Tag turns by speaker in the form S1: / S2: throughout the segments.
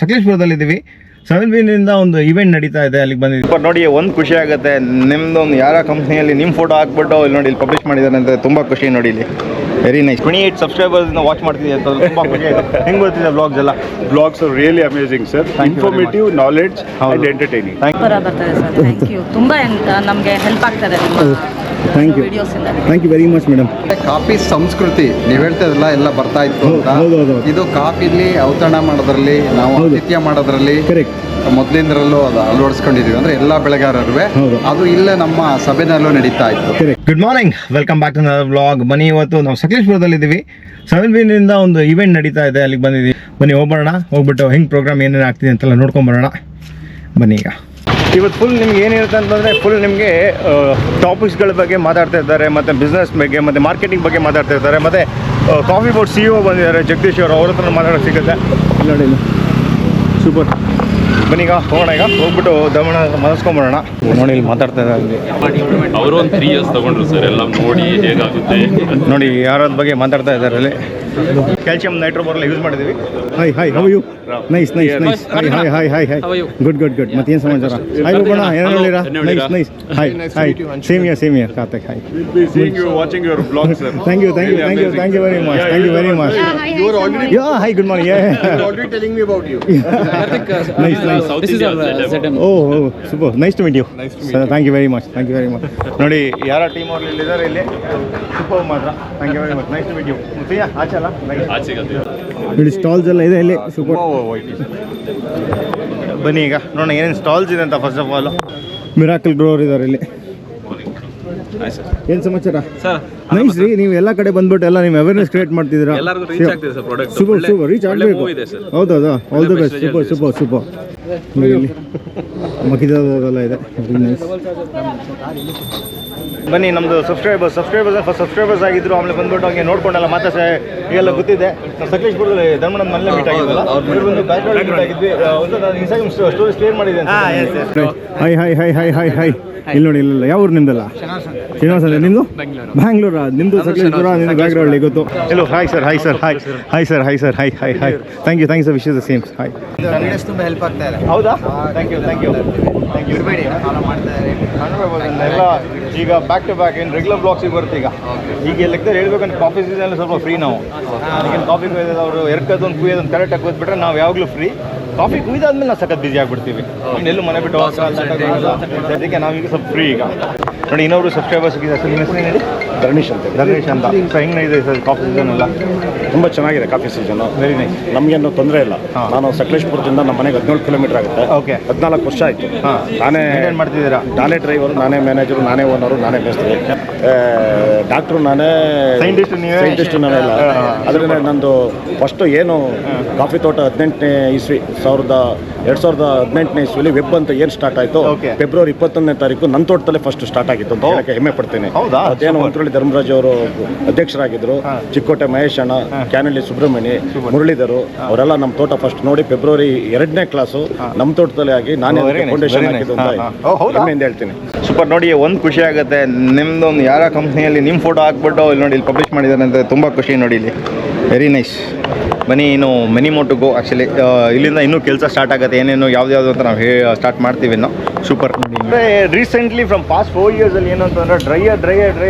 S1: ಸಕಲೇಶ್ಪುರದಲ್ಲಿದ್ದೀವಿ. 7 ಒಂದು ಇವೆಂಟ್ ನಡೀತಾ ಇದೆ, ಅಲ್ಲಿಗೆ ಬಂದಿದ್ದೀವಿ. ನೋಡಿ, ಒಂದು ಖುಷಿ ಆಗುತ್ತೆ, ನಿಮ್ದು ಒಂದು ಯಾರ ಕಂಪ್ನಿಯಲ್ಲಿ ನಿಮ್ಮ ಫೋಟೋ ಹಾಕ್ಬಿಟ್ಟು ಇಲ್ಲಿ ನೋಡಿ ಇಲ್ಲಿ ಪಬ್ಲಿಷ್ ಮಾಡಿದ್ದಾರೆ ಅಂತ ತುಂಬ ಖುಷಿ. ನೋಡಿ ಇಲ್ಲಿ ವೆರಿ ನೈಸ್. 28 ಸಬ್ಸ್ಕ್ರೈಬರ್ಸ್ನ ವಾಚ್ ಮಾಡ್ತಿದ್ದೀವಿ ಅಂತ ತುಂಬ ಖುಷಿ ಆಗುತ್ತೆ. ಹೆಂಗೆ ಗೊತ್ತಿದೆ ಬ್ಲಾಗ್ಸ್ ಎಲ್ಲ?
S2: Blogs are really amazing sir, informative, knowledge and entertaining.
S3: ಬರ್ತದೆ ಸರ್, ಥ್ಯಾಂಕ್ ಯು. ತುಂಬ ನಮಗೆ ಹೆಲ್ಪ್ ಆಗ್ತದೆ
S1: thank you, thank you very much madam.
S4: Coffee ಸಂಸ್ಕೃತಿ ನೀವು ಹೇಳ್ತಿದ್ರಲ್ಲ ಎಲ್ಲ ಬರ್ತಾ ಇತ್ತು ಅಂತ. ಇದು ಕಾಫಿಲಿ ಔತಣ ಮಾಡೋದ್ರಲ್ಲಿ, ನಾವು ಆತಿಥ್ಯ ಮಾಡೋದ್ರಲ್ಲಿ ಮೊದಲಿಂದರಲ್ಲೂ ಅದು ಅಳವಡಿಸ್ಕೊಂಡಿದೀವಿ. ಅಂದ್ರೆ ಎಲ್ಲ ಬೆಳೆಗಾರರು ಅದು ಇಲ್ಲೇ ನಮ್ಮ ಸಭೆನಲ್ಲೂ ನಡೀತಾ ಇತ್ತು.
S1: Good morning, welcome back to another vlog. ಬನ್ನಿ, ಇವತ್ತು ನಾವು ಸಕಲೇಶ್ಪುರದಲ್ಲಿದ್ದೀವಿ. 7 ಒಂದು ಇವೆಂಟ್ ನಡೀತಾ ಇದೆ, ಅಲ್ಲಿಗೆ ಬಂದಿದ್ದೀವಿ. ಬನ್ನಿ ಹೋಗ್ಬರೋಣ, ಹೋಗ್ಬಿಟ್ಟು ಹೆಂಗೆ ಪ್ರೋಗ್ರಾಮ್ ಏನೇನು ಆಗ್ತಿದೆ ಅಂತೆಲ್ಲ ನೋಡ್ಕೊಂಬರೋಣ. ಬನ್ನಿ. ಈಗ ಇವತ್ತು ಫುಲ್ ನಿಮ್ಗೆ ಏನಿರುತ್ತೆ ಅಂತಂದರೆ ಫುಲ್ ನಿಮಗೆ ಟಾಪಿಕ್ಸ್ಗಳ ಬಗ್ಗೆ ಮಾತಾಡ್ತಾ ಇದ್ದಾರೆ, ಮತ್ತು ಬಿಸ್ನೆಸ್ ಬಗ್ಗೆ ಮತ್ತು ಮಾರ್ಕೆಟಿಂಗ್ ಬಗ್ಗೆ ಮಾತಾಡ್ತಾ ಇದ್ದಾರೆ, ಮತ್ತು ಕಾಫಿ ಬೋರ್ಡ್ CEO ಬಂದಿದ್ದಾರೆ ಜಗದೀಶ್ ಅವರು, ಅವ್ರ ಹತ್ರ ಮಾತಾಡೋಕ್ಕೆ ಸಿಗುತ್ತೆ. ನೋಡಿ ಸೂಪರ್. ಬನ್ನಿ ಈಗ ಹೋಗೋಣ, ಈಗ ಹೋಗ್ಬಿಟ್ಟು ದಮಣ ಮನಸ್ಕೊಂಬರೋಣ. ನೋಡಿ ಇಲ್ಲಿ ಮಾತಾಡ್ತಾ ಇದ್ದಾರೆ,
S5: ಅವರು ಒಂದು 3 years ತಗೊಂಡ್ರು ಸರ್, ಎಲ್ಲ ನೋಡಿ ಹೇಗಾಗುತ್ತೆ
S1: ನೋಡಿ ಯಾರದ ಬಗ್ಗೆ ಮಾತಾಡ್ತಾ ಇದ್ದಾರೆ. ಅಲ್ಲಿ ಕ್ಯಾಲ್ಸಿಯಂ ನೈಟ್ರೋಬೋರ್ಲ ಯೂಸ್ ಮಾಡಿದ್ದೀವಿ. Hi hi, how you? Nice nice nice. Hi hi hi hi hi. Good good good. ಮತ್ತೇನು ಸಮಾಚಾರ? ಹಾಯ್ ಹೋಗೋಣ, ಏನು ಹೇಳಿರಾ? Nice nice. Hi hi. Same year Karthik. Hi.
S2: Seeing you, watching your vlogs, sir.
S1: Thank you very much. Thank you very much.
S4: You are already.
S1: Yeah, hi, good morning. Yeah.
S4: You are already telling me about you.
S1: Nice.
S5: This is our
S1: Oh, super. Nice to meet you. Sir, thank you very much. ನೋಡಿ ಯಾರ team ಅವ್ರು ಇಲ್ಲಿದ್ದಾರೆ, ಇಲ್ಲಿ super ಮಾತ್ರ. Thank you very much. Nice to meet you. ಸಿಯಾ ಆಚೆ ಅಲ್ಲ ಇಲ್ಲಿ ಸ್ಟಾಲ್ಸ್ ಎಲ್ಲ ಇದೆ, ಇಲ್ಲಿ ಸೂಪರ್. ಬನ್ನಿ ಈಗ ನೋಡೋಣ ಏನೇನು ಸ್ಟಾಲ್ಸ್ ಇದೆ ಅಂತ. First of all miracle grower ಇದ್ದಾರೆ ಇಲ್ಲಿ. ಏನು ಸಮಾಚಾರ ಸರ್? ನೈಸ್ ರೀ, ನೀವು ಎಲ್ಲ ಕಡೆ ಬಂದ್ಬಿಟ್ಟು ಎಲ್ಲ ನೀವು ಅವೇರ್ನೆಸ್ ಕ್ರಿಯೇಟ್ ಮಾಡ್ತಿದ್ದೀರಾ. ಸೂಪರ್ ರೀಚ್ ಆಗಬೇಕು. ಹೌದೌದಾ, ಆಲ್ ದ ಬೆಸ್ಟ್. ಸೂಪರ್. ಇಲ್ಲಿ ಮಕಿದಲ್ಲ ಇದೆ. ಬನ್ನಿ, ನಮ್ಮದು ಸಬ್ಸ್ಕ್ರೈಬರ್ಸ್ ಆಗಿದ್ರು, ಆಮೇಲೆ ಬಂದ್ಬಿಟ್ಟು ಹಂಗೆ ನೋಡ್ಕೊಂಡೆಲ್ಲ ಮಾತಾಡ್ಸ ಈಗೆಲ್ಲ ಗೊತ್ತಿದೆ. ನಾವು ಸಕಲೇಶ್ಪುರದಲ್ಲಿ ಧರ್ಮಣ್ಣನ ಮನೇಲೆ ಮೀಟ್ ಆಗಿದ್ವಲ್ಲ, ಆಗಿದ್ವಿ. ಒಂದು ನಾನು ಇನ್ಸ್ಟಾಗ್ರಾಮ್ ಸ್ಟೋರೀಸ್ ಕ್ಲಿಯರ್ ಮಾಡಿದೆ. ಹಾಯ್. ಇಲ್ಲಿ ನೋಡಿ, ಇಲ್ಲ ಯಾವ ಊರು ನಿಮ್ದಲ್ಲ? ಶ್ರೀನಿವಾಸ. ನಿಮ್ಮದು ಬ್ಯಾಂಗ್ಳೂರಾ? ನಿಮ್ಮದು ಸಕಲೇಶ್ಪುರ, ನಿಮ್ಮದು ಬ್ಯಾಗ್ರೌಂಡ್ ಗೊತ್ತು. ಎಲ್ಲೋ hi sir. Thank you sir. Wish the same. Hi.
S4: ತುಂಬ ಹೆಲ್ಪ್ ಆಗ್ತಾ ಇದೆ.
S1: ಹೌದಾ? Thank you.
S4: ಇರಬೇಡಿ, ಫಾಲೋ ಮಾಡ್ತಾ ಇದ್ದಾರೆ
S1: ಎಲ್ಲ. ಈಗ ಬ್ಯಾಕ್ ಟು ಬ್ಯಾಕ್ ಏನು ರೆಗ್ಯುಲರ್ ಬ್ಲಾಗ್ಸಿಗೆ ಬರುತ್ತೆ. ಈಗ ಲೆಕ್ಕದಲ್ಲಿ ಹೇಳ್ಬೇಕಂದ್ರೆ ಕಾಫಿ ಸೀಸನಲ್ಲಿ ಸ್ವಲ್ಪ ಫ್ರೀ ನಾವು. ಈಗೇನು ಕಾಫಿ ಕುಯ್ಯೋದು, ಅವರು ಎರ್ಕೋದೊಂದು ಕುಯ್ಯೋದೊಂದು ಕರೆಕ್ಟಾಗಿ ಕೂತ್ಬಿಟ್ರೆ ನಾವು ಯಾವಾಗಲೂ ಫ್ರೀ. ಕಾಫಿ ಕುಯ್ದಾದ್ಮೇಲೆ ನಾವು ಸಖತ್ ಬಿಸಿ ಆಗಿಬಿಡ್ತೀವಿ, ಎಲ್ಲೂ ಮನೆ ಬಿಟ್ಟು ಅದಕ್ಕೆ ನಾವೀಗ ಸ್ವಲ್ಪ ಫ್ರೀ. ಈಗ ನೋಡಿ, ಇನ್ನೊಬ್ರು ಸಬ್ಸ್ಕ್ರೈಬರ್ಸ್ ಇದೆ. ಸರ್ ನಿಮ್ಮ ಹೆಸರು ಹೇಳಿ? ಧರ್ಣೀಶ್ ಅಂತ. ಸೊ ಹೆಂಗಿದೆ ಸರ್ ಕಾಫಿ ಸೀಸನ್ ಎಲ್ಲ?
S2: ತುಂಬ ಚೆನ್ನಾಗಿದೆ ಕಾಫಿ ಸೀಸನು.
S1: Very nice.
S2: ನಮಗೇನು ತೊಂದರೆ ಇಲ್ಲ. ನಾನು ಸಕಲೇಶ್ಪುರದಿಂದ ನಮ್ಮ ಮನೆಗೆ 17 ಕಿಲೋಮೀಟರ್ ಆಗುತ್ತೆ.
S1: ಓಕೆ.
S2: 14 ವರ್ಷ ಆಯಿತು. ನಾನೇ
S1: ಏನು ಮಾಡ್ತಿದ್ದೀರಾ?
S2: ನಾನೇ ಡ್ರೈವರು, ನಾನೇ ಮ್ಯಾನೇಜರು, ನಾನೇ ಓನರು, ನಾನೇ ಮೇಸ್ತ್ರಿ, ಡಾಕ್ಟ್ರು ನಾನೇ, ಸೈಂಟಿಸ್ಟು ನಾನೆಲ್ಲ. ಅದರಿಂದ ನಂದು ಫಸ್ಟು ಏನು ಕಾಫಿ ತೋಟ 18ನೇ ಇಸ್ವಿ 2018ನೇ ಇಸ್ವಿಲಿ ವೆಬ್ ಅಂತ ಏನು ಸ್ಟಾರ್ಟ್ ಆಯಿತು, ಫೆಬ್ರವರಿ 21ನೇ ತಾರೀಕು ನನ್ನ ತೋಟದಲ್ಲೇ ಫಸ್ಟ್ ಸ್ಟಾರ್ಟ್ ಆಗಿತ್ತು ಅಂತ ಹೇಳಕ್ಕೆ ಹೆಮ್ಮೆ ಪಡ್ತೇನೆ. ಅದೇನು ಮಂತ್ರಳ್ಳಿ ಧರ್ಮರಾಜ್ ಅವರು ಅಧ್ಯಕ್ಷರಾಗಿದ್ದರು, ಚಿಕ್ಕೋಟೆ ಮಹೇಶ್ ಅಣ್ಣ, ಕ್ಯಾನಳ್ಳಿ ಸುಬ್ರಹ್ಮಣ್ಯ, ಮುರಳೀಧರು ಅವರೆಲ್ಲ ನಮ್ಮ ತೋಟ ಫಸ್ಟ್ ನೋಡಿ ಫೆಬ್ರವರಿ 2ನೇ ಕ್ಲಾಸು ನಮ್ಮ ತೋಟದಲ್ಲೇ ಆಗಿ ನಾನೇ ಫೌಂಡೇಶನ್ ಹಾಕಿದ್ದು ಅಂತ ಹೆಮ್ಮೆಯಿಂದ ಹೇಳ್ತೀನಿ.
S1: ಸೂಪರ್. ನೋಡಿ, ಒಂದು ಖುಷಿ ಆಗುತ್ತೆ, ನಿಮ್ಮದೊಂದು ಯಾರ ಕಂಪ್ನಿಯಲ್ಲಿ ನಿಮ್ಮ ಫೋಟೋ ಹಾಕ್ಬಿಟ್ಟು ಇಲ್ಲಿ ನೋಡಿ ಇಲ್ಲಿ ಪಬ್ಲಿಷ್ ಮಾಡಿದ್ದಾರೆ ಅಂತ ತುಂಬ ಖುಷಿ. ನೋಡಿ ಇಲ್ಲಿ ವೆರಿ ನೈಸ್. ಬನ್ನಿ, ಇನ್ನು many more to go. Actually ಇಲ್ಲಿಂದ ಇನ್ನೂ ಕೆಲಸ ಸ್ಟಾರ್ಟ್ ಆಗುತ್ತೆ, ಏನೇನು ಯಾವ್ದು ಅಂತ ನಾವು ಸ್ಟಾರ್ಟ್ ಮಾಡ್ತೀವಿ ನಾವು. ಸೂಪರ್. ಅಂದರೆ ರೀಸೆಂಟ್ಲಿ ಫ್ರಮ್ ಪಾಸ್ಟ್ 4 yearsಲ್ಲಿ ಏನು ಅಂತಂದರೆ ಡ್ರೈಯರ್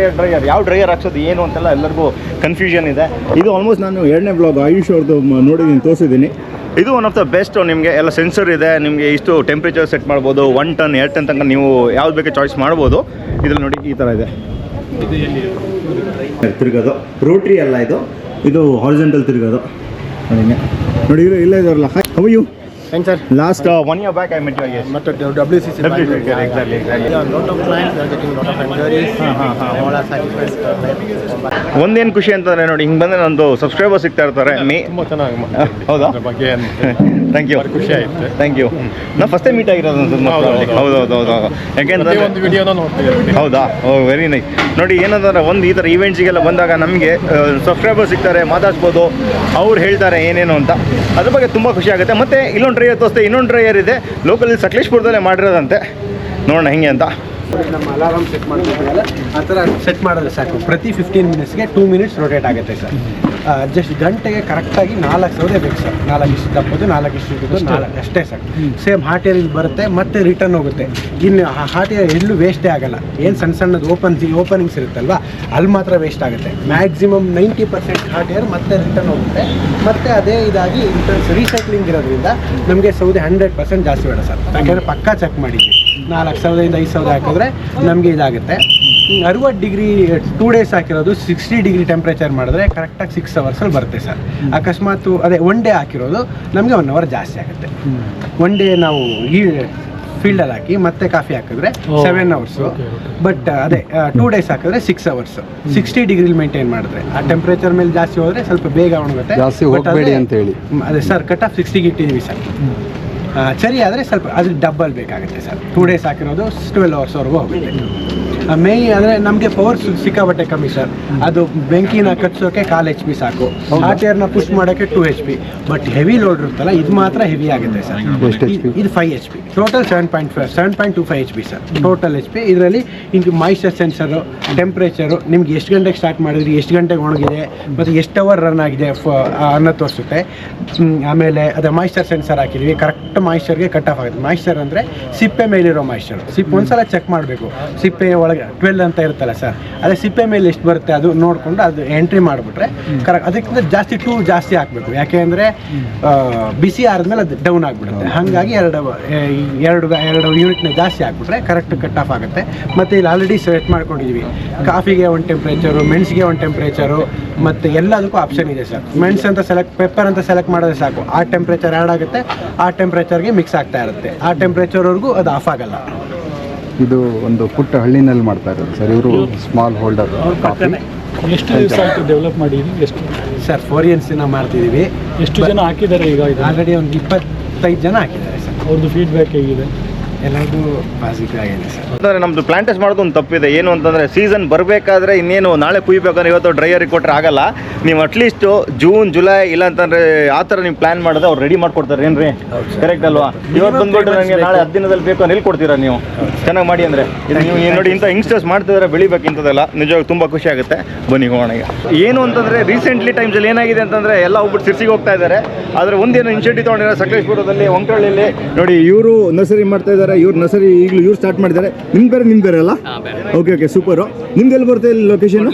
S1: ಯಾವ ಡ್ರೈಯರ್ ಹಾಕ್ಸೋದು ಏನು ಅಂತೆಲ್ಲ ಎಲ್ಲರಿಗೂ ಕನ್ಫ್ಯೂಷನ್ ಇದೆ. ಇದು ಆಲ್ಮೋಸ್ಟ್ ನಾನು 2ನೇ ಬ್ಲಾಗ್ ಆಯುಷ್ ಅವ್ರದ್ದು ನೋಡಿದ್ದೀನಿ, ತೋರಿಸಿದ್ದೀನಿ. ಇದು ಒನ್ ಆಫ್ ದ ಬೆಸ್ಟ್. ನಿಮಗೆ ಎಲ್ಲ ಸೆನ್ಸರ್ ಇದೆ, ನಿಮಗೆ ಇಷ್ಟು ಟೆಂಪ್ರೇಚರ್ ಸೆಟ್ ಮಾಡ್ಬೋದು. 1 ಟನ್ 2 ಟನ್ ತನಕ ನೀವು ಯಾವ್ದು ಬೇಕಾದ್ರೆ ಚಾಯ್ಸ್ ಮಾಡ್ಬೋದು. ಇದ್ರಲ್ಲಿ ನೋಡಿ ಈ ಥರ ಇದೆ, ತಿರುಗೋದು. ರೋಟ್ರಿ ಅಲ್ಲ ಇದು ಹಾರಿಜಾಂಟಲ್ ತಿರುಗೋದು. ನೋಡಿ ಇಲ್ಲ ಇದಾರಲ್ಲ. How you?
S4: Thanks, sir.
S1: Last 1 year back I met you, I guess.
S4: But WCC.
S1: Exactly.
S4: Yeah, lot of clients are getting lot of inquiries. All are satisfied.
S1: ಒಂದೇನು ಖುಷಿ ಅಂತಂದರೆ ನೋಡಿ, ಹಿಂಗೆ ಬಂದರೆ ನಂದು ಸಬ್ಸ್ಕ್ರೈಬರ್ ಸಿಗ್ತಾ ಇರ್ತಾರೆ.
S4: ತುಂಬ ಚೆನ್ನಾಗಿ
S1: ಹೌದಾ?
S4: ಬಗ್ಗೆ
S1: ಥ್ಯಾಂಕ್ ಯು.
S4: ಖುಷಿ ಆಯಿತು.
S1: Thank you. ನಾನು ಫಸ್ಟ್ ಟೈಮ್ ಮೀಟ್ ಆಗಿರೋದು ಹೌದು. ಯಾಕೆಂದ್ರೆ
S4: ಒಂದು ವಿಡಿಯೋನ ನೋಡ್ತೀವಿ.
S1: ಹೌದಾ? Oh very nice. ನೋಡಿ, ಏನಂದ್ರೆ ಒಂದು ಈ ಥರ ಈವೆಂಟ್ಸಿಗೆಲ್ಲ ಬಂದಾಗ ನಮಗೆ ಸಬ್ಸ್ಕ್ರೈಬರ್ ಸಿಗ್ತಾರೆ, ಮಾತಾಡ್ಸ್ಬೋದು, ಅವ್ರು ಹೇಳ್ತಾರೆ ಏನೇನು ಅಂತ. ಅದ್ರ ಬಗ್ಗೆ ತುಂಬ ಖುಷಿ ಆಗುತ್ತೆ. ಮತ್ತು ಇಲ್ಲೊಂದು ಡ್ರೈಯರ್ ತೋರಿಸ್ತೆ, ಇನ್ನೊಂದು ಡ್ರೈಯರ್ ಇದೆ ಲೋಕಲ್ ಸಕಲೇಶ್ಪುರದಲ್ಲೇ ಮಾಡಿರೋದಂತೆ. ನೋಡೋಣ ಹೆಂಗೆ ಅಂತ.
S6: ನಮ್ಮ ಅಲಾರಾಮ್ ಸೆಟ್ ಮಾಡ್ತೀವಲ್ಲ ಆ ಥರ ಸೆಟ್ ಮಾಡೋದು ಸಾಕು. ಪ್ರತಿ 15 ಮಿನಿಟ್ಸ್ಗೆ 2 ಮಿನಿಟ್ಸ್ ರೊಟೇಟ್ ಆಗುತ್ತೆ ಸರ್. ಜಸ್ಟ್ ಗಂಟೆಗೆ ಕರೆಕ್ಟಾಗಿ 4 ಸೌದೆ ಬೇಕು ಸರ್. 4 ಇಷ್ಟು ದಪ್ಪದು, 4 ಇಷ್ಟು ಇದ್ದು, 4 ಅಷ್ಟೇ ಸರ್. ಸೇಮ್ ಹಾಟ್ ಏರ್ ಬರುತ್ತೆ ಮತ್ತೆ ರಿಟರ್ನ್ ಹೋಗುತ್ತೆ. ಇನ್ನು ಹಾಟ್ ಏರ್ ಎಲ್ಲೂ ವೇಸ್ಟೇ ಆಗಲ್ಲ. ಏನು ಸಣ್ಣ ಸಣ್ಣದು ಓಪನಿಂಗ್ಸ್ ಇರುತ್ತಲ್ವ ಅಲ್ಲಿ ಮಾತ್ರ ವೇಸ್ಟ್ ಆಗುತ್ತೆ. ಮ್ಯಾಕ್ಸಿಮಮ್ 90% ಹಾಟ್ ಏರ್ ಮತ್ತೆ ರಿಟರ್ನ್ ಹೋಗುತ್ತೆ. ಮತ್ತೆ ಅದೇ ಇದಾಗಿ ರೀಸೈಕ್ಲಿಂಗ್ ಇರೋದ್ರಿಂದ ನಮಗೆ ಸೌದೆ 100% ಜಾಸ್ತಿ ಬೇಡ ಸರ್. ಯಾಕೆಂದರೆ ಪಕ್ಕಾ ಚೆಕ್ ಮಾಡಿದ್ವಿ, 4 ಸೌದೆಯಿಂದ 5 ಸೌದೆ ಹಾಕಿದ್ರೆ ನಮಗೆ ಇದಾಗುತ್ತೆ. 60 ಡಿಗ್ರಿ 2 ಡೇಸ್ ಹಾಕಿರೋದು 60 ಡಿಗ್ರಿ ಟೆಂಪ್ರೇಚರ್ ಮಾಡಿದ್ರೆ ಕರೆಕ್ಟಾಗಿ 6 ಅವರ್ಸಲ್ಲಿ ಬರುತ್ತೆ ಸರ್. ಅಕಸ್ಮಾತ್ ಅದೇ 1 ಡೇ ಹಾಕಿರೋದು ನಮಗೆ 1 ಅವರ್ ಜಾಸ್ತಿ ಆಗುತ್ತೆ. 1 ಡೇ ನಾವು ಈ ಫೀಲ್ಡಲ್ಲಿ ಹಾಕಿ ಮತ್ತೆ ಕಾಫಿ ಹಾಕಿದ್ರೆ 7 ಅವರ್ಸು. ಬಟ್ ಅದೇ 2 ಡೇಸ್ ಹಾಕಿದ್ರೆ 6 ಅವರ್ಸು. 60 ಡಿಗ್ರಿಲಿ ಮೇಂಟೈನ್ ಮಾಡಿದ್ರೆ ಆ ಟೆಂಪ್ರೇಚರ್ ಮೇಲೆ ಜಾಸ್ತಿ ಹೋದರೆ ಸ್ವಲ್ಪ ಬೇಗ ಒಣಗುತ್ತೆ.
S4: ಜಾಸ್ತಿ ಹೋಗಬೇಡಿ ಅಂತ ಹೇಳಿ.
S6: ಅದೇ ಸರ್, ಕಟ್ ಆಫ್ 60ಗೆ ಇಟ್ಟಿದ್ದೀವಿ ಸರ್. ಸರಿ ಆದರೆ ಸ್ವಲ್ಪ ಅದು ಡಬ್ಬಲ್ ಬೇಕಾಗುತ್ತೆ ಸರ್. 2 ಡೇಸ್ ಹಾಕಿರೋದು 12 ಅವರ್ಸ್ವರೆಗೂ ಹೋಗುತ್ತೆ. ಮೇಯ್ ಅಂದರೆ ನಮಗೆ ಪವರ್ ಸಿಕ್ಕಾಬಟ್ಟೆ ಕಮ್ಮಿ ಸರ್. ಅದು ಬೆಂಕಿನ ಕಚ್ಚೋಕೆ 4 HP ಸಾಕು. ಹಾಟ್ ಏರ್ನ ಪುಷ್ ಮಾಡೋಕ್ಕೆ 2 HP. ಬಟ್ ಹೆವಿ ಲೋಡ್ ಇರುತ್ತಲ್ಲ ಇದು ಮಾತ್ರ ಹೆವಿ ಆಗುತ್ತೆ ಸರ್. ಇದು 5 HP. Total 7.25 HP sir. Total HP. ಇದರಲ್ಲಿ ಇಂಟು ಮಾಯಿಶ್ಚರ್ ಸೆನ್ಸರು, ಟೆಂಪ್ರೇಚರು, ನಿಮ್ಗೆ ಎಷ್ಟು ಗಂಟೆಗೆ ಸ್ಟಾರ್ಟ್ ಮಾಡಿದ್ರಿ, ಎಷ್ಟು ಗಂಟೆಗೆ ಒಣಗಿದೆ ಮತ್ತು ಎಷ್ಟು ಅವರ್ ರನ್ ಆಗಿದೆ ಅನ್ನೋ ತೋರಿಸುತ್ತೆ. ಆಮೇಲೆ ಅದೇ ಮಾಯಿಶ್ಚರ್ ಸೆನ್ಸರ್ ಹಾಕಿದ್ವಿ. ಕರೆಕ್ಟ್ ಮಾಯಿಶ್ಚರ್ಗೆ ಕಟ್ ಆಫ್ ಆಗುತ್ತೆ. ಮಾಯಿಶ್ಚರ್ ಅಂದರೆ ಸಿಪ್ಪೆ ಮೇಲಿರೋ ಮಾಯಿಶ್ಚರ್. ಒಂದ್ಸಲ ಚೆಕ್ ಮಾಡಬೇಕು. ಸಿಪ್ಪೆ ಒಳಗೆ 12 ಅಂತ ಇರುತ್ತಲ್ಲ ಸರ್, ಅದೇ ಸಿಪ್ಪೆ ಮೇಲೆ ಎಷ್ಟು ಬರುತ್ತೆ ಅದು ನೋಡಿಕೊಂಡು ಅದು ಎಂಟ್ರಿ ಮಾಡಿಬಿಟ್ರೆ ಕರೆಕ್ಟ್. ಅದಕ್ಕಿಂತ ಜಾಸ್ತಿ 2 ಜಾಸ್ತಿ ಹಾಕಬೇಕು. ಯಾಕೆ ಅಂದರೆ ಬಿಸಿ ಆದ್ಮೇಲೆ ಅದು ಡೌನ್ ಆಗಿಬಿಡುತ್ತೆ. ಹಾಗಾಗಿ ಎರಡು ಯೂನಿಟ್ನ ಜಾಸ್ತಿ ಹಾಕ್ಬಿಟ್ರೆ ಕರೆಕ್ಟ್ ಕಟ್ ಆಫ್ ಆಗುತ್ತೆ. ಮತ್ತು ಇಲ್ಲಿ ಆಲ್ರೆಡಿ ಸೆಟ್ ಮಾಡ್ಕೊಂಡಿದ್ದೀವಿ. ಕಾಫಿಗೆ 1 ಟೆಂಪ್ರೇಚರು, ಮೆಣಸಿಗೆ 1 ಟೆಂಪ್ರೇಚರು, ಮತ್ತು ಎಲ್ಲದಕ್ಕೂ ಆಪ್ಷನ್ ಇದೆ ಸರ್. ಮೆಣಸು ಅಂತ ಪೆಪ್ಪರ್ ಅಂತ ಸೆಲೆಕ್ಟ್ ಮಾಡಿದ್ರೆ ಸಾಕು, ಆ ಟೆಂಪ್ರೇಚರ್ ಆ್ಯಡ್ ಆಗುತ್ತೆ. ಆ ಟೆಂಪ್ರೇಚರ್ಗೆ ಮಿಕ್ಸ್ ಆಗ್ತಾ ಇರುತ್ತೆ. ಆ ಟೆಂಪ್ರೇಚರ್ವರೆಗೂ ಅದು ಆಫ್ ಆಗಲ್ಲ.
S4: ಇದು ಒಂದು ಪುಟ್ಟ ಹಳ್ಳಿನಲ್ಲಿ ಮಾಡ್ತಾ ಇರೋದು ಸರ್. ಇವರು ಸ್ಮಾಲ್ ಹೋಲ್ಡರ್ ಕಾಫಿ.
S7: ಎಷ್ಟು ದಿವಸ ಆಯಿತು ಡೆವಲಪ್ ಮಾಡಿದ್ದೀವಿ? ಎಷ್ಟು
S6: ಸರ್ 4 ಇಯರ್ಸಿಂದ ಮಾಡ್ತಿದ್ದೀವಿ.
S7: ಎಷ್ಟು ಜನ ಹಾಕಿದ್ದಾರೆ ಈಗ?
S6: ಆಲ್ರೆಡಿ ಒಂದು 25 ಜನ ಹಾಕಿದ್ದಾರೆ ಸರ್.
S7: ಅವ್ರದ್ದು ಫೀಡ್ಬ್ಯಾಕ್ ಹೇಗಿದೆ?
S6: ಎಲ್ಲರಿಗೂ ಪಾಸಿಟಿವ್ ಆಗಿದೆ ಸರ್.
S1: ಅಂದರೆ ನಮ್ಮದು ಪ್ಲಾಂಟೇಜ್ ಮಾಡೋದು ಒಂದು ತಪ್ಪಿದೆ. ಏನು ಅಂತಂದರೆ ಸೀಸನ್ ಬರಬೇಕಾದ್ರೆ ಇನ್ನೇನು ನಾಳೆ ಕುಯ್ಬೇಕಂದ್ರೆ ಇವತ್ತು ಡ್ರೈಯರಿಗೆ ಕೊಟ್ಟರೆ ಆಗಲ್ಲ. ನೀವು ಅಟ್ಲೀಸ್ಟು ಜೂನ್ ಜುಲೈ ಇಲ್ಲ ಅಂತಂದರೆ ಆ ಥರ ನೀವು ಪ್ಲ್ಯಾನ್ ಮಾಡಿದ್ರೆ ಅವ್ರು ರೆಡಿ ಮಾಡ್ಕೊಡ್ತಾರೆ. ಏನು ರೀ ಕರೆಕ್ಟ್ ಅಲ್ವಾ? ಇವತ್ತು ಬಂದುಬಿಟ್ಟು ನನಗೆ ನಾಳೆ 10 ದಿನದಲ್ಲಿ ಬೇಕು ಅಂತ ಹೇಳ್ಕೊಡ್ತೀರಾ ನೀವು ಚೆನ್ನಾಗಿ ಮಾಡಿ ಅಂದರೆ. ಇದು ನೀವು ನೋಡಿ ಇಂಥ ಯಂಗ್ಸ್ಟರ್ಸ್ ಮಾಡ್ತಿದ್ದಾರೆ, ಬೆಳಿಬೇಕು ಇಂಥದ್ದೆಲ್ಲ. ನಿಜವಾಗಿ ತುಂಬ ಖುಷಿ ಆಗುತ್ತೆ. ಬನ್ನಿ ಹೋಗೋಣ ಈಗ. ಏನು ಅಂತಂದರೆ ರೀಸೆಂಟ್ಲಿ ಟೈಮ್ಸಲ್ಲಿ ಏನಾಗಿದೆ ಅಂತಂದರೆ ಎಲ್ಲ ಒಬ್ಬರು ಸಿರ್ಸಿಗೆ ಹೋಗ್ತಾ ಇದ್ದಾರೆ. ಆದರೆ ಒಂದೇನು ಇನಿಷಿಯೇಟಿವ್ ತೊಗೊಂಡಿದ್ದಾರೆ ಸಕಲೇಶ್ಪುರದಲ್ಲಿ, ಒಂಕರಳ್ಳಿಯಲ್ಲಿ ನೋಡಿ. ಇವರು ನರ್ಸರಿ ಮಾಡ್ತಾ ಇದ್ದಾರೆ. ಇವ್ರು ನರ್ಸರಿ ಈಗಲೂ ಇವ್ರು ಸ್ಟಾರ್ಟ್ ಮಾಡಿದ್ದಾರೆ. ನಿಮ್ಮ ಬೇರೆ ಅಲ್ಲ? Okay super. ನಿಮ್ದು ಎಲ್ಲಿ ಬರುತ್ತೆ ಲೊಕೇಶನ್?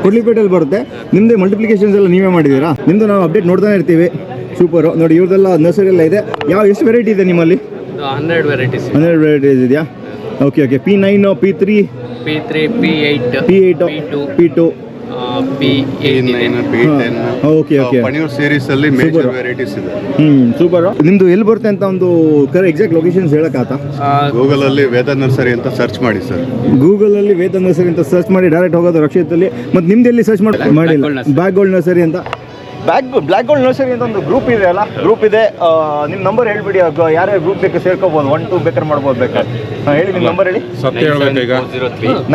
S1: ಕೊಡ್ಲಿಪೇಟೆಯಲ್ಲಿ ಬರುತ್ತೆ. ನಿಮ್ಮದೇ ಮಲ್ಟಿಪ್ಲಿಕೇಶನ್ಸ್ ಎಲ್ಲ ನೀವೇ ಮಾಡಿದ್ದೀರಾ? ನಿಮ್ಮದು ನಾವು ಅಪ್ಡೇಟ್ ನೋಡ್ತಾನೆ ಇರ್ತೀವಿ. ಸೂಪರು. ನೋಡಿ ಇವ್ರದೆಲ್ಲ ನರ್ಸರಿ ಎಲ್ಲ ಇದೆ. ಎಷ್ಟು ವೆರೈಟಿ ಇದೆ ನಿಮ್ಮಲ್ಲಿ?
S8: 100 ವೆರೈಟೀಸ್.
S1: 100 ವೆರೈಟೀಸ್ ಇದೆಯಾ? Okay P9, P3,
S8: P8,
S1: P2,
S8: P10.
S1: Okay
S4: paneer series ಅಲ್ಲಿ ಮೇಜರ್ ವೆರೈಟೀಸ್ ಇದೆ.
S1: ಸೂಪರ್. ನಿಮ್ದು ಎಲ್ಲಿ ಬರುತ್ತೆ ಅಂತ ಒಂದು ಎಕ್ಸಾಕ್ಟ್ ಲೊಕೇಶನ್ಸ್ ಹೇಳಕ್ಕಾಗತ್ತಾ?
S4: ಗೂಗಲ್ ಅಲ್ಲಿ ವೇದ ನರ್ಸರಿ ಅಂತ ಸರ್ಚ್ ಮಾಡಿ ಸರ್.
S1: ಗೂಗಲ್ ಅಲ್ಲಿ ವೇದ ನರ್ಸರಿ ಅಂತ ಸರ್ಚ್ ಮಾಡಿ ಡೈರೆಕ್ಟ್ ಹೋಗೋದು ರಕ್ಷಿತಲ್ಲಿ. ಮತ್ತು ನಿಮ್ದು ಎಲ್ಲಿ ಸರ್ಚ್ ಮಾಡಿಲ್ಲ? ಬ್ಯಾಕ್ ಗೋಲ್ಡ್ ನರ್ಸರಿ ಅಂತ. ಬ್ಲ್ಯಾಕ್ ಗೋಲ್ಡ್ ನರ್ಸರಿ ಅಂತ ಒಂದು ಗ್ರೂಪ್ ಇದೆ ಅಲ್ಲ? ಗ್ರೂಪ್ ಇದೆ. ನಿಮ್ಮ ನಂಬರ್ ಹೇಳ್ಬಿಡಿ. ಯಾರ್ಯಾರು ಗ್ರೂಪ್ ಬೇಕು ಸೇರ್ಕೋಬೋದು. 1, 2 ಬೇಕಾದ್ರೆ ಮಾಡ್ಬೋದು ಬೇಕಾದ್ರೆ. ಹೇಳಿ ನಿಮ್ಮ ನಂಬರ್ ಹೇಳಿ.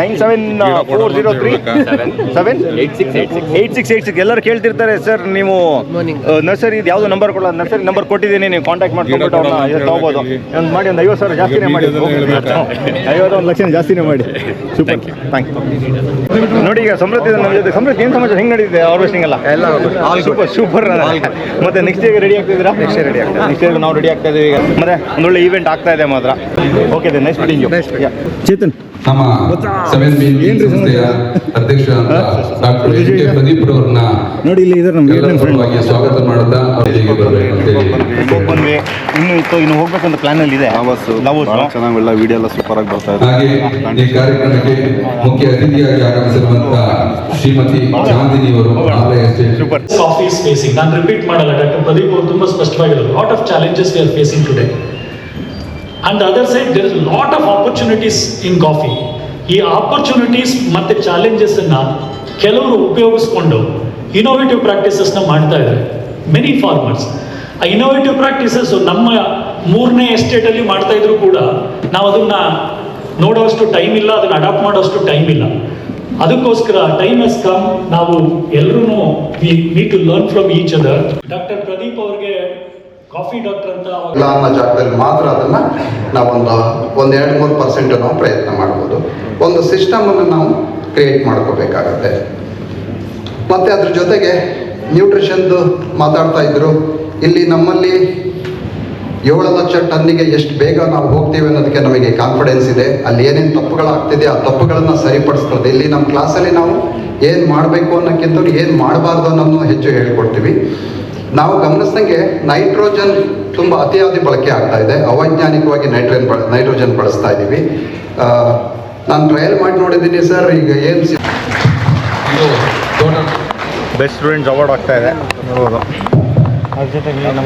S1: 9740378686. ಎಲ್ಲರೂ ಕೇಳ್ತಿರ್ತಾರೆ ಸರ್ ನೀವು ನರ್ಸರಿ ಯಾವುದು ನಂಬರ್ ಕೊಡಲ್ಲ. ನರ್ಸರಿ ನಂಬರ್ ಕೊಟ್ಟಿದ್ದೀನಿ, ನೀವು ಕಾಂಟ್ಯಾಕ್ಟ್ ಮಾಡ್ಕೊಂಡ್ಬಿಟ್ಟು ಅವ್ರನ್ನ ತೊಗೋಬೋದು. ಒಂದು ಮಾಡಿ ಒಂದು 50,000 ಜಾಸ್ತಿನೇ ಮಾಡಿ. 51 ಲಕ್ಷ ಜಾಸ್ತಿನೇ ಮಾಡಿ. Super, thank you. ನೋಡಿ ಈಗ ಸಮೃದ್ಧಿ ನಮ್ಮ ಜೊತೆ. ಸಮೃದ್ಧಿ ಏನು ಸಮಾಚಾರ? ಹೆಂಗೆ ನಡೀತಿದೆ ಹಾರ್ವೆಸ್ಟಿಂಗ್ ಎಲ್ಲ? ಸೂಪರ್. ಮತ್ತೆ ನೆಕ್ಸ್ಟ್ ಡೇ ರೆಡಿ ಆಗ್ತಿದ್ದೀರಾ? ನೆಕ್ಸ್ಟ್ ಡೇ ನಾವು ರೆಡಿ ಆಗ್ತಾ ಇದ್ದೀವಿ ಈಗ. ಮತ್ತೆ ಒಂದೊಳ್ಳೆ ಈವೆಂಟ್ ಆಗ್ತಾ ಇದೆ ಮಾತ್ರ. Okay nice meeting you. Chetan
S9: ನಮ್ಮ 7B ಸಂಸ್ಥೆಯ ಅಧ್ಯಕ್ಷ ಡಾಕ್ಟರ್ ಎ.ಕೆ. ಪ್ರದೀಪ್ ಅವರನ್ನ
S1: ನೋಡಿ ಇಲ್ಲಿ ಇದ್ದಾರೆ ನಮ್ಮ
S9: ಪರವಾಗಿ ಸ್ವಾಗತ ಮಾಡುತ್ತಾ ಅವರಿಗೆ
S1: ಬಂದ್ವಿ. ಇನ್ನು ಹೋಗ್ಬೇಕಂತ ಪ್ಲಾನ್ ಅಲ್ಲಿ ಇದೆ.
S4: ಚೆನ್ನಾಗಿ ಎಲ್ಲ ವಿಡಿಯೋ ಎಲ್ಲ ಸೂಪರ್ ಆಗಿ ಬರ್ತಾ ಇದೆ.
S9: ಹಾಗೆ ಈ ಕಾರ್ಯಕ್ರಮಕ್ಕೆ ಮುಖ್ಯ ಅತಿಥಿಯಾಗಿ ಆಗಮಿಸಿರುವಂತಹ ಶ್ರೀಮತಿ ಚಾಂದಿನಿ ಅವರು
S1: ಸೂಪರ್.
S7: ಕಾಫಿ ಇಸ್ ಫೇಸಿಂಗ್, ನಾನು ರಿಪೀಟ್ ಮಾಡಲ್ಲ, ಡಾಕ್ಟರ್ ಪ್ರದೀಪ್ ಅವರು ತುಂಬಾ ಸ್ಪಷ್ಟವಾಗಿರೋದು. Lot of challenges we are facing today. And the other side, there is a lot of opportunities in coffee. ಈ ಆಪರ್ಚುನಿಟೀಸ್ ಮತ್ತು ಚಾಲೆಂಜಸ್ಸನ್ನು ಕೆಲವರು ಉಪಯೋಗಿಸ್ಕೊಂಡು ಇನೋವೇಟಿವ್ ಪ್ರಾಕ್ಟೀಸಸ್ನ ಮಾಡ್ತಾ ಇದ್ದಾರೆ. ಮೆನಿ ಫಾರ್ಮರ್ಸ್ ಆ ಇನೋವೇಟಿವ್ ಪ್ರಾಕ್ಟೀಸಸ್ ನಮ್ಮ 3ನೇ ಎಸ್ಟೇಟಲ್ಲಿ ಮಾಡ್ತಾ ಇದ್ರು ಕೂಡ ನಾವು ಅದನ್ನು ನೋಡೋಷ್ಟು ಟೈಮ್ ಇಲ್ಲ, ಅದನ್ನು ಅಡಾಪ್ಟ್ ಮಾಡೋಷ್ಟು ಟೈಮ್ ಇಲ್ಲ. ಅದಕ್ಕೋಸ್ಕರ ಟೈಮ್ ಹಸ್ ಕಮ್. ನಾವು ಎಲ್ಲರೂ we need to learn from each other. Doctor Pradeep ಅವ್ರಿಗೆ ಕಾಫಿ ಡಾಕ್ಟರ್ ಅಂತ
S4: ಇಲ್ಲ ಅನ್ನೋ ಜಾಗದಲ್ಲಿ ಮಾತ್ರ ಅದನ್ನು ನಾವೊಂದು 2-3% ನಾವು ಪ್ರಯತ್ನ ಮಾಡ್ಬೋದು. ಒಂದು ಸಿಸ್ಟಮನ್ನು ನಾವು ಕ್ರಿಯೇಟ್ ಮಾಡ್ಕೋಬೇಕಾಗತ್ತೆ. ಮತ್ತು ಅದ್ರ ಜೊತೆಗೆ ನ್ಯೂಟ್ರಿಷನ್ದು ಮಾತಾಡ್ತಾ ಇದ್ರು. ಇಲ್ಲಿ ನಮ್ಮಲ್ಲಿ 7 ಲಕ್ಷ ಟನ್ನಿಗೆ ಎಷ್ಟು ಬೇಗ ನಾವು ಹೋಗ್ತೀವಿ ಅನ್ನೋದಕ್ಕೆ ನಮಗೆ ಕಾನ್ಫಿಡೆನ್ಸ್ ಇದೆ. ಅಲ್ಲಿ ಏನೇನು ತಪ್ಪುಗಳಾಗ್ತಿದೆ ಆ ತಪ್ಪುಗಳನ್ನು ಸರಿಪಡಿಸ್ತದೆ. ಇಲ್ಲಿ ನಮ್ಮ ಕ್ಲಾಸಲ್ಲಿ ನಾವು ಏನು ಮಾಡಬೇಕು ಅನ್ನೋಕ್ಕಿಂತ ಏನು ಮಾಡಬಾರ್ದು ಅನ್ನೋದನ್ನು ಹೆಚ್ಚು ಹೇಳ್ಕೊಡ್ತೀವಿ. ನಾವು ಗಮನಿಸ್ದಂಗೆ ನೈಟ್ರೋಜನ್ ತುಂಬ ಅತಿಯಾಗಿ ಬಳಕೆ ಆಗ್ತಾ ಇದೆ. ಅವೈಜ್ಞಾನಿಕವಾಗಿ ನೈಟ್ರೋಜನ್ ಬಳಸ್ತಾ ಇದ್ದೀವಿ. ನಾನು ಟ್ರಯಲ್ ಮಾಡಿ ನೋಡಿದ್ದೀನಿ ಸರ್. ಈಗ ಏನು
S1: ಬೆಸ್ಟ್ ಸ್ಟೂಡೆಂಟ್ಸ್ ಅವಾರ್ಡ್ ಆಗ್ತಾ ಇದೆ ನೋಡ್ಬೋದು.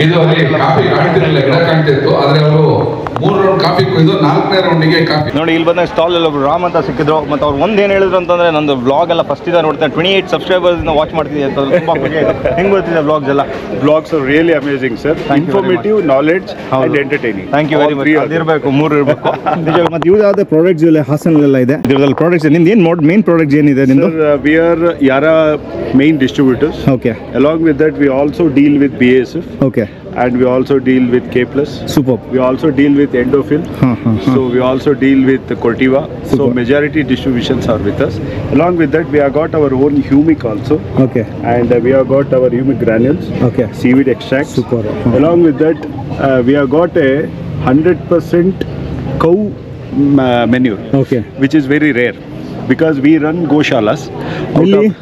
S9: ಇದು ಅಲ್ಲಿ ಕಾಫಿ ಕಾಣ್ತಿರಲಿಲ್ಲ, ಗಿಡ ಕಾಣ್ತಿತ್ತು, ಆದ್ರೆ ಅವರು 3 ರೌಂಡ್ ಕಾಫಿ ಕುಯ್ದು 4ನೇ ರೌಂಡಿಗೆ ಕಾಫಿ.
S1: ನೋಡಿ ಇಲ್ಲಿ ಬಂದಾಗ ಸ್ಟಾಲ್ ಎಲ್ಲ ರಾಮ್ ಅಂತ ಸಿಕ್ಕಿದ್ರು. ಮತ್ತು ಅವ್ರು ಏನು ಹೇಳಿದ್ರು ಅಂತಂದರೆ ನಂದು ಬ್ಲಾಗ್ ಎಲ್ಲ ಫಸ್ಟ್ ಇದೆ ನೋಡ್ತೇನೆ, 28 ಸಬ್ಸ್ಕ್ರೈಬರ್ಸ್ನ ವಾಚ್ ಮಾಡ್ತಿದ್ದೆ ಅಂತ ತುಂಬ ಖುಷಿ ಆಯಿತು. ಹೆಂಗೆ ಗೊತ್ತಿದೆ ಬ್ಲಾಗ್ಸ್ ಎಲ್ಲ?
S2: Blogs are really amazing sir. Informative, knowledge and entertaining.
S1: Thank you very much. ಅದಿರಬೇಕು, 3 ಇರಬೇಕು. ಮತ್ತು ಇವ್ರು ಯಾವುದೇ ಪ್ರಾಡಕ್ಟ್ಸ್ ಇಲ್ಲ ಹಾಸನಲ್ಲೆಲ್ಲ ಇದೆ ಇದ್ರಲ್ಲಿ ಪ್ರಾಡಕ್ಟ್ಸ್. ನಿಮ್ದು ಏನು ಮೇನ್ ಪ್ರಾಡಕ್ಟ್ಸ್ ಏನಿದೆ ನಿಮ್ಮದು?
S2: We are Yara main distributors.
S1: Okay.
S2: Along with that we also deal with BASF.
S1: Okay.
S2: And we also deal with K+.
S1: Superb.
S2: We also deal with Endofil. So we also deal with Cortiva. So majority distributions are with us. Along with that, we have got our own humic also.
S1: Okay.
S2: And we have got our humic granules.
S1: Okay.
S2: Seaweed extract.
S1: Super.
S2: Along with that, we have got a 100% cow manure.
S1: Okay.
S2: Which is very rare because we run goshalas.
S1: Really?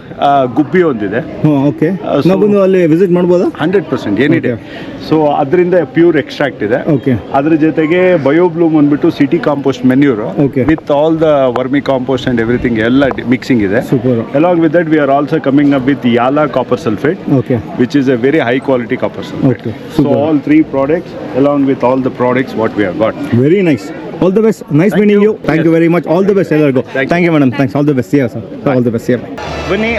S2: ಗುಬ್ಬಿ ಒಂದಿದೆ.
S1: Okay. ನಾವು ಬಂದು ಅಲ್ಲಿ visit ಮಾಡ್ಬೋದಾ?
S2: 100% ಏನಿದೆ. So ಅದರಿಂದ pure extract ಇದೆ.
S1: Okay.
S2: ಅದ್ರ ಜೊತೆಗೆ ಬಯೋಬ್ಲೂಮ್ ಅಂದ್ಬಿಟ್ಟು city compost manure with all the vermicompost and everything ಎಲ್ಲ ಮಿಕ್ಸಿಂಗ್ ಇದೆ.
S1: Super.
S2: Along with that we are also coming up with Yara copper sulphate.
S1: Okay.
S2: Which is a very high quality copper sulphate.
S1: Okay.
S2: So all 3 products along with all the products what we have got.
S1: Very nice. All the best. Nice meeting you. Thank you very much. All the best ಎಲ್ಲರಿಗೂ. Thank you madam. Thanks. All the best. Sir all the best. ಬನ್ನಿ,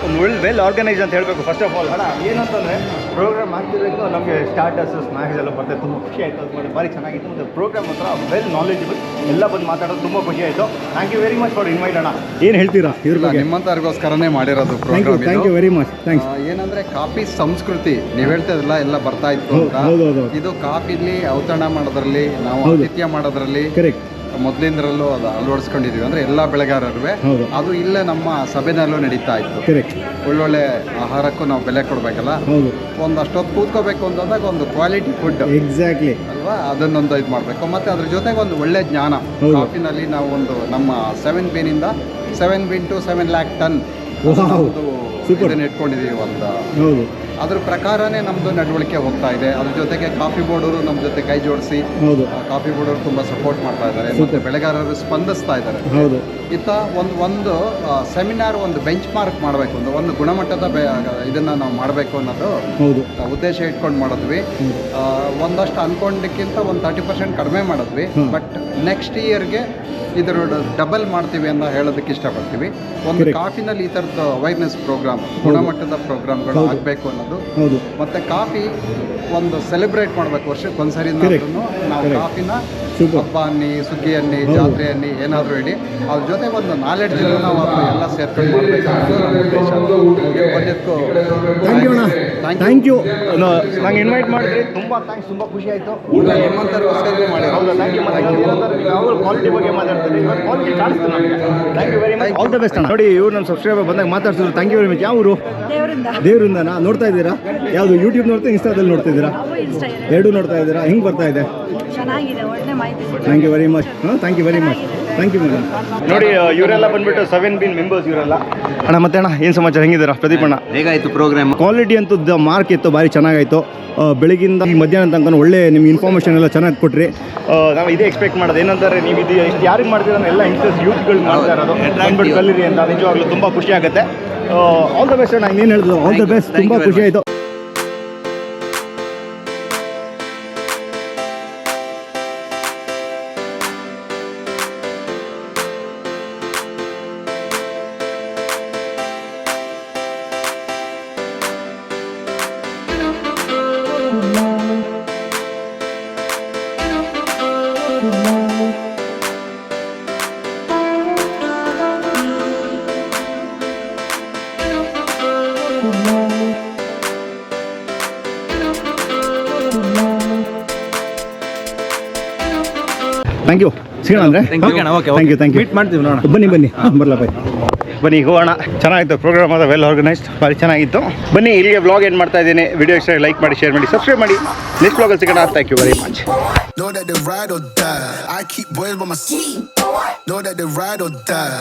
S1: ಒಂದು well organise ಅಂತ ಹೇಳಬೇಕು. First of all ಏನಂತಂದರೆ programme ಆಗ್ತಿರಬೇಕು ನಮಗೆ starters snacks ಎಲ್ಲ ಬರ್ತದೆ. ತುಂಬ ಖುಷಿ ಆಯಿತು. ಅದು ಮಾಡಿ ಭಾರಿ ಚೆನ್ನಾಗಿತ್ತು. ಮತ್ತು ಪ್ರೋಗ್ರಾಮ್ ಹತ್ರ ವೆಲ್ ನಾಲೆಜಬಲ್ ಎಲ್ಲ ಬಂದು ಮಾತಾಡೋದು ತುಂಬ ಖುಷಿ ಆಯಿತು. Thank you very much for invite ಅಣ್ಣ. ಏನು ಹೇಳ್ತೀರಾ ಇದ್ರ ಬಗ್ಗೆ?
S4: ನಿಮ್ಮಂತವ್ರಿಗೋಸ್ಕರನೇ ಮಾಡಿರೋದು programme.
S1: Thank you very much. Thanks.
S4: ಏನಂದ್ರೆ ಕಾಫಿ ಸಂಸ್ಕೃತಿ ನೀವು ಹೇಳ್ತಿದ್ರಲ್ಲ ಎಲ್ಲ ಬರ್ತಾ ಇತ್ತು ಅಂತ. ಇದು ಕಾಫಿಲಿ ಔತಣ ಮಾಡೋದ್ರಲ್ಲಿ, ನಾವು ಆತಿಥ್ಯ ಮಾಡೋದ್ರಲ್ಲಿ
S1: ಕರೆಕ್ಟ್
S4: ಮೊದಲಿಂದರಲ್ಲೂ ಅದು ಅಳವಡಿಸ್ಕೊಂಡಿದ್ದೀವಿ. ಅಂದರೆ ಎಲ್ಲ ಬೆಳೆಗಾರರು ಅದು ಇಲ್ಲೇ ನಮ್ಮ ಸಭೆನಲ್ಲೂ ನಡೀತಾ ಇತ್ತು. ಒಳ್ಳೊಳ್ಳೆ ಆಹಾರಕ್ಕೂ ನಾವು ಬೆಲೆ ಕೊಡಬೇಕಲ್ಲ. ಒಂದು ಅಷ್ಟೊತ್ತು ಕೂತ್ಕೋಬೇಕು ಅಂತಂದಾಗ ಒಂದು ಕ್ವಾಲಿಟಿ ಫುಡ್
S1: ಎಕ್ಸಾಕ್ಟ್ಲಿ
S4: ಅಲ್ವಾ, ಅದನ್ನೊಂದು ಇದು ಮಾಡಬೇಕು. ಮತ್ತು ಅದ್ರ ಜೊತೆಗೆ ಒಂದು ಒಳ್ಳೆ ಜ್ಞಾನ. ಕಾಫಿನಲ್ಲಿ ನಾವು ಒಂದು ನಮ್ಮ 7 ಬೀನಿಂದ 7 ಬೀನ್ ಟು 7 lakh ಟನ್ ಇದನ್ನು ಇಟ್ಕೊಂಡಿದ್ದೀವಿ ಅಂತ. ಅದ್ರ ಪ್ರಕಾರನೇ ನಮ್ಮದು ನಡವಳಿಕೆ ಹೋಗ್ತಾ ಇದೆ. ಅದ್ರ ಜೊತೆಗೆ ಕಾಫಿ ಬೋರ್ಡರು ನಮ್ಮ ಜೊತೆ ಕೈ ಜೋಡಿಸಿ ಕಾಫಿ ಬೋರ್ಡರು ತುಂಬ ಸಪೋರ್ಟ್ ಮಾಡ್ತಾ ಇದ್ದಾರೆ. ಮತ್ತು ಬೆಳೆಗಾರರು ಸ್ಪಂದಿಸ್ತಾ ಇದ್ದಾರೆ. ಇತ್ತ ಒಂದು ಸೆಮಿನಾರ್, ಒಂದು ಬೆಂಚ್ ಮಾರ್ಕ್ ಮಾಡಬೇಕು, ಒಂದು ಗುಣಮಟ್ಟದ ಇದನ್ನು ನಾವು ಮಾಡಬೇಕು ಅನ್ನೋದು ಉದ್ದೇಶ ಇಟ್ಕೊಂಡು ಮಾಡಿದ್ವಿ. ಒಂದಷ್ಟು ಅಂದ್ಕೊಂಡಕ್ಕಿಂತ ಒಂದು 30% ಕಡಿಮೆ ಮಾಡಿದ್ವಿ. ಬಟ್ ನೆಕ್ಸ್ಟ್ ಇಯರ್ಗೆ ಇದರ ಡಬಲ್ ಮಾಡ್ತೀವಿ ಅಂತ ಹೇಳೋದಕ್ಕೆ ಇಷ್ಟಪಡ್ತೀವಿ. ಒಂದು ಕಾಫಿನಲ್ಲಿ ಈ ಥರದ್ದು ಅವೇರ್ನೆಸ್ ಪ್ರೋಗ್ರಾಮ್, ಗುಣಮಟ್ಟದ ಪ್ರೋಗ್ರಾಮ್ಗಳು ಆಗಬೇಕು ಅನ್ನೋದು. ಮತ್ತು ಕಾಫಿ ಒಂದು ಸೆಲೆಬ್ರೇಟ್ ಮಾಡಬೇಕು. ವರ್ಷಕ್ಕೆ ಒಂದ್ಸರಿ ನಾವು ಕಾಫಿನ ಹಬ್ಬ ಅನ್ನಿ, ಸುಗ್ಗಿ ಅನ್ನಿ, ಜಾತ್ರೆ ಅನ್ನಿ, ಏನಾದರೂ ಹೇಳಿ ಅದ್ರ ಜೊತೆ ಒಂದು ನಾಲೆಡ್ಜ್ ನಾವು ಎಲ್ಲ ಸೇರ್ಕೊಂಡು ಮಾಡಬೇಕು ಅನ್ನೋದು ಉದ್ದೇಶ.
S1: Thank you. ನಂಗೆ ಇನ್ವೈಟ್ ಮಾಡಿದ್ರಿ, ತುಂಬ ಥ್ಯಾಂಕ್ಸ್. ತುಂಬ ಖುಷಿ ಆಯಿತು.
S4: ನಿಮ್ಮಂತರಿಗೋಸ್ಕರ ಮಾಡಿ.
S1: ಕ್ವಾಲಿಟಿ ಬಗ್ಗೆ ಮಾತಾಡ್ತೀನಿ. ಕ್ವಾಲಿಟಿ ಕಾಣಿಸ್ತು ನಮಗೆ. Thank you very much. All the best ಅಣ್ಣ. ನೋಡಿ ಇವ್ರು ನಮ್ಮ ಸಬ್ಸ್ಕ್ರೈಬರ್ ಬಂದಾಗ ಮಾತಾಡ್ತಿದ್ರು. Thank you very much. ಯಾವ ಊರು? ದೇವರಿಂದನಾ? ನೋಡ್ತಾ ಇದ್ದೀರಾ? ಯಾವುದು ಯೂಟ್ಯೂಬ್ ನೋಡ್ತಾ ಇನ್ಸ್ಟಾದಲ್ಲಿ ನೋಡ್ತಾ ಇದ್ದೀರಾ? ಎರಡೂ ನೋಡ್ತಾ ಇದ್ದೀರಾ? ಹೆಂಗೆ ಬರ್ತಾ ಇದೆ? Thank you very much. Thank you very much. Thank you madam. ನೋಡಿ ಇವರೆಲ್ಲ ಬಂದ್ಬಿಟ್ಟು 7 ಬೀನ್ ಮೆಂಬರ್ಸ್ ಇವರೆಲ್ಲ. ಅಣ್ಣ ಮತ್ತೆ ಅಣ್ಣ ಏನು ಸಮಾಚಾರ? ಹೆಂಗಿದ್ದೀರಾ? ಪ್ರದೀಪ್ ಅಣ್ಣ.
S8: ಹೇಗಾಯಿತು ಪ್ರೋಗ್ರಾಮ್?
S1: ಕ್ವಾಲಿಟಿ ಅಂತೂ ಮಾರ್ಕ್ ಇತ್ತು, ಭಾರಿ ಚೆನ್ನಾಗಾಯಿತು. ಬೆಳಗಿಂದ ಈ ಮಧ್ಯಾಹ್ನ ತನಕ ಒಳ್ಳೆ ನಿಮ್ಗೆ ಇನ್ಫಾರ್ಮೇಷನ್ ಎಲ್ಲ ಚೆನ್ನಾಗಿ ಕೊಟ್ರಿ. ನಾವು ಇದೇ ಎಕ್ಸ್ಪೆಕ್ಟ್ ಮಾಡೋದು. ಏನಂತಾರೆ, ನೀವು ಇದು ಎಷ್ಟು ಯಾರಿಗೆ ಮಾಡ್ತೀರ ಎಲ್ಲ ಯಂಗ್ಸ್ಟರ್ಸ್ ಯೂತ್ಗಳು ಮಾಡ್ತಾ ಇರೋದು. ಬಂದ್ಬಿಟ್ಟು ಕಲೀರಿ ಅಂತ ನಿಜವಾಗ್ಲೂ ತುಂಬ ಖುಷಿ ಆಗುತ್ತೆ. ಆಲ್ ದ ಬೆಸ್ಟ್ ಅಣ್ಣ. ಇನ್ನೇನು ಹೇಳಿದ್ರು? All the best. ತುಂಬ ಖುಷಿ ಆಯಿತು. ಥ್ಯಾಂಕ್ ಯು ಸಿಗೋಣ ಅಂದರೆ ಥ್ಯಾಂಕ್ ಯು
S6: ಮೀಟ್ ಮಾಡ್ತೀವಿ ನೋಡೋಣ.
S1: ಬನ್ನಿ ಬರಲ್ಲ ಬನ್ನಿ ಹೋಗೋಣ. ಚೆನ್ನಾಗಿತ್ತು ಪ್ರೋಗ್ರಾಮ್, ಅದ ವೆಲ್ ಆರ್ಗನೈಸ್ಡ್, ಭಾರಿ ಚೆನ್ನಾಗಿತ್ತು. ಬನ್ನಿ ಇಲ್ಲಿಗೆ ವ್ಲಾಗ್ ಏನು ಮಾಡ್ತಾ ಇದ್ದೀನಿ. ವಿಡಿಯೋ ಇಷ್ಟ ಲೈಕ್ ಮಾಡಿ, ಶೇರ್ ಮಾಡಿ, ಸಬ್ಸ್ಕ್ರೈಬ್ ಮಾಡಿ. ನೆಕ್ಸ್ಟ್ ವ್ಲಾಗಲ್ಲಿ ಸಿಗೋಣ. Thank you very much.
S10: Know that they ride or die. I keep boys by my side. Know that they ride or die.